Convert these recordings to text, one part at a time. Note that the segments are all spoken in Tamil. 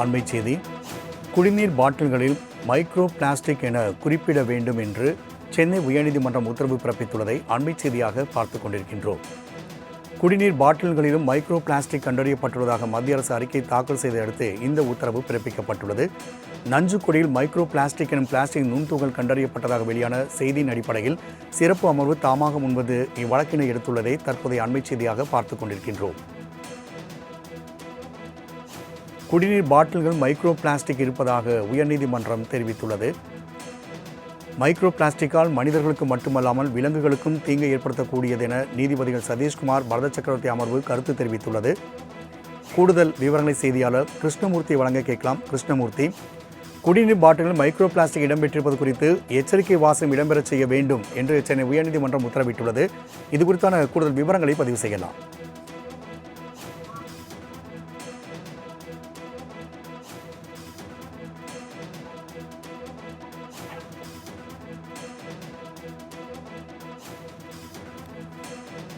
அண்மை செய்தி. குடிநீர் பாட்டில்களில் மைக்ரோ பிளாஸ்டிக் என குறிப்பிட வேண்டும் என்று சென்னை உயர்நீதிமன்றம் உத்தரவு பிறப்பித்துள்ளதை அண்மை செய்தியாக பார்த்துக் கொண்டிருக்கின்றோம். குடிநீர் பாட்டில்களிலும் மைக்ரோ பிளாஸ்டிக் கண்டறியப்பட்டுள்ளதாக மத்திய அரசு அறிக்கை தாக்கல் செய்த அடுத்து இந்த உத்தரவு பிறப்பிக்கப்பட்டுள்ளது. நஞ்சுக்கொடியில் மைக்ரோ பிளாஸ்டிக் எனும் பிளாஸ்டிக் நுண்துகள் கண்டறியப்பட்டதாக வெளியான செய்தியின் அடிப்படையில் சிறப்பு அமர்வு தாமாக முன்வந்து இவ்வழக்கினை எடுத்துள்ளதை தற்போதைய அண்மை செய்தியாக பார்த்துக் கொண்டிருக்கின்றோம். குடிநீர் பாட்டில்கள் மைக்ரோ பிளாஸ்டிக் இருப்பதாக உயர்நீதிமன்றம் தெரிவித்துள்ளது. மைக்ரோ பிளாஸ்டிக்கால் மனிதர்களுக்கு மட்டுமல்லாமல் விலங்குகளுக்கும் தீங்கை ஏற்படுத்தக்கூடியது என நீதிபதிகள் சதீஷ்குமார், பரத சக்கரவர்த்தி அமர்வு கருத்து தெரிவித்துள்ளது. கூடுதல் விவரங்களை செய்தியாளர் கிருஷ்ணமூர்த்தி வழங்க கேட்கலாம். கிருஷ்ணமூர்த்தி, குடிநீர் பாட்டில்கள் மைக்ரோ பிளாஸ்டிக் இடம்பெற்றிருப்பது குறித்து எச்சரிக்கை வாசகம் இடம்பெறச் செய்ய வேண்டும் என்று சென்னை உயர்நீதிமன்றம் உத்தரவிட்டுள்ளது. இது குறித்தான கூடுதல் விவரங்களை பதிவு செய்யலாம்.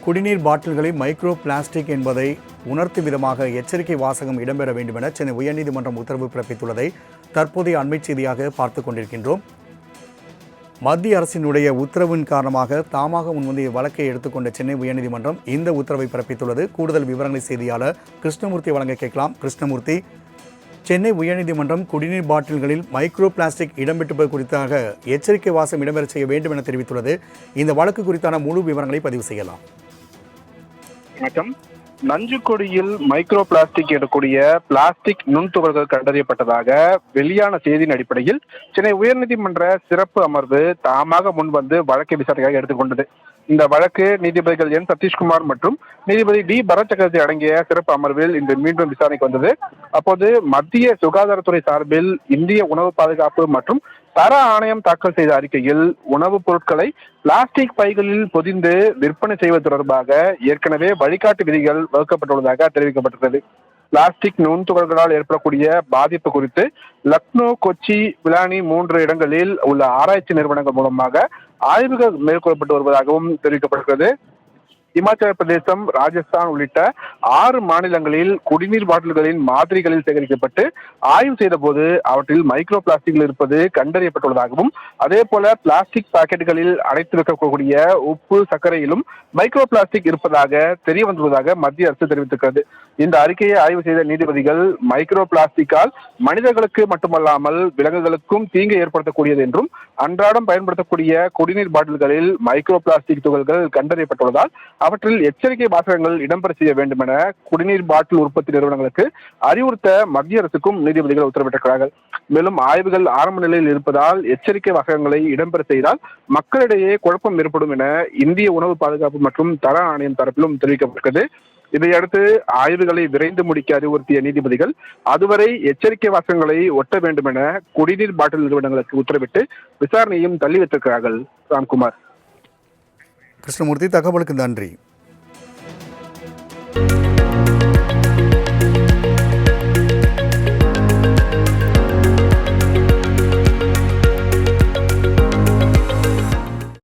குடிநீர் பாட்டில்களில் மைக்ரோ பிளாஸ்டிக் என்பதை உணர்த்தும் விதமாக எச்சரிக்கை வாசகம் இடம்பெற வேண்டும் என சென்னை உயர்நீதிமன்றம் உத்தரவு பிறப்பித்துள்ளதை தற்போதைய அண்மை செய்தியாக பார்த்துக் கொண்டிருக்கின்றோம். மத்திய அரசினுடைய உத்தரவின் காரணமாக தாமாக முன்வந்து வழக்கை எடுத்துக்கொண்ட சென்னை உயர்நீதிமன்றம் இந்த உத்தரவை பிறப்பித்துள்ளது. கூடுதல் விவரங்களை செய்தியாளர் கிருஷ்ணமூர்த்தி வழங்க கேட்கலாம். கிருஷ்ணமூர்த்தி, சென்னை உயர்நீதிமன்றம் குடிநீர் பாட்டில்களில் மைக்ரோ பிளாஸ்டிக் இடம்பெற்றிருப்பது குறித்தாக எச்சரிக்கை வாசகம் இடம்பெற செய்ய வேண்டும் என தெரிவித்துள்ளது. இந்த வழக்கு குறித்தான முழு விவரங்களை பதிவு செய்யலாம். வணக்கம். நஞ்சுக்கொடியில் மைக்ரோ பிளாஸ்டிக் எனக்கூடிய பிளாஸ்டிக் நுண்துகள்கள் கண்டறியப்பட்டதாக வெளியான செய்தியின் அடிப்படையில் சென்னை உயர்நீதிமன்ற சிறப்பு அமர்வு தாமாக முன்வந்து வழக்கை விசாரணையாக எடுத்துக்கொண்டது. இந்த வழக்கு நீதிபதிகள் என் சதீஷ்குமார் மற்றும் நீதிபதி டி பரத் சக்கரவர்த்தி அடங்கிய சிறப்பு அமர்வில் இன்று மீண்டும் விசாரணைக்கு வந்தது. அப்போது மத்திய சுகாதாரத்துறை சார்பில் இந்திய உணவு பாதுகாப்பு மற்றும் தர ஆணையம் தாக்கல் செய்த அறிக்கையில் உணவுப் பொருட்களை பிளாஸ்டிக் பைகளில் பொதிந்து விற்பனை செய்வது தொடர்பாக ஏற்கனவே வழிகாட்டு விதிகள் வகுக்கப்பட்டுள்ளதாக தெரிவிக்கப்பட்டுள்ளது. பிளாஸ்டிக் நுண்துகள்களால் ஏற்படக்கூடிய பாதிப்பு குறித்து லக்னோ, கொச்சி, விலானி 3 இடங்களில் உள்ள ஆராய்ச்சி நிறுவனங்கள் மூலமாக ஆய்வுகள் மேற்கொள்ளப்பட்டு வருவதாகவும் தெரிவிக்கப்பட்டுள்ளது. இமாச்சல பிரதேசம், ராஜஸ்தான் உள்ளிட்ட 6 மாநிலங்களில் குடிநீர் பாட்டில்களின் மாதிரிகளில் சேகரிக்கப்பட்டு ஆய்வு செய்த போது அவற்றில் மைக்ரோ பிளாஸ்டிக்கள் இருப்பது கண்டறியப்பட்டுள்ளதாகவும், அதே போல பிளாஸ்டிக் பாக்கெட்டுகளில் அடைத்து வைக்கக்கூடிய உப்பு, சர்க்கரையிலும் மைக்ரோ பிளாஸ்டிக் இருப்பதாக தெரிய வந்துள்ளதாக மத்திய அரசு தெரிவித்திருக்கிறது. இந்த அறிக்கையை ஆய்வு செய்த நீதிபதிகள் மைக்ரோ பிளாஸ்டிக்கால் மனிதர்களுக்கு மட்டுமல்லாமல் விலங்குகளுக்கும் தீங்கு ஏற்படுத்தக்கூடியது என்றும், அன்றாடம் பயன்படுத்தக்கூடிய குடிநீர் பாட்டில்களில் மைக்ரோ பிளாஸ்டிக் துகள்கள் கண்டறியப்பட்டுள்ளதால் அவற்றில் எச்சரிக்கை வாசகங்கள் இடம்பெற செய்ய வேண்டும் என குடிநீர் பாட்டில் உற்பத்தி நிறுவனங்களுக்கு அறிவுறுத்த மத்திய அரசுக்கும் நீதிபதிகள் உத்தரவிட்டிருக்கிறார்கள். மேலும் ஆய்வுகள் ஆரம்ப நிலையில் இருப்பதால் எச்சரிக்கை வாசகங்களை இடம்பெற செய்தால் மக்களிடையே குழப்பம் ஏற்படும் என இந்திய உணவு பாதுகாப்பு மற்றும் தர ஆணையம் தரப்பிலும் தெரிவிக்கப்பட்டது. இதையடுத்து ஆய்வுகளை விரைந்து முடிக்க அறிவுறுத்திய நீதிபதிகள் அதுவரை எச்சரிக்கை வாசகங்களை ஒட்ட வேண்டும் என குடிநீர் பாட்டில் நிறுவனங்களுக்கு உத்தரவிட்டு விசாரணையும் தள்ளி வைத்திருக்கிறார்கள். ராம்குமார். கிருஷ்ணமூர்த்தி, தகவலுக்கு நன்றி.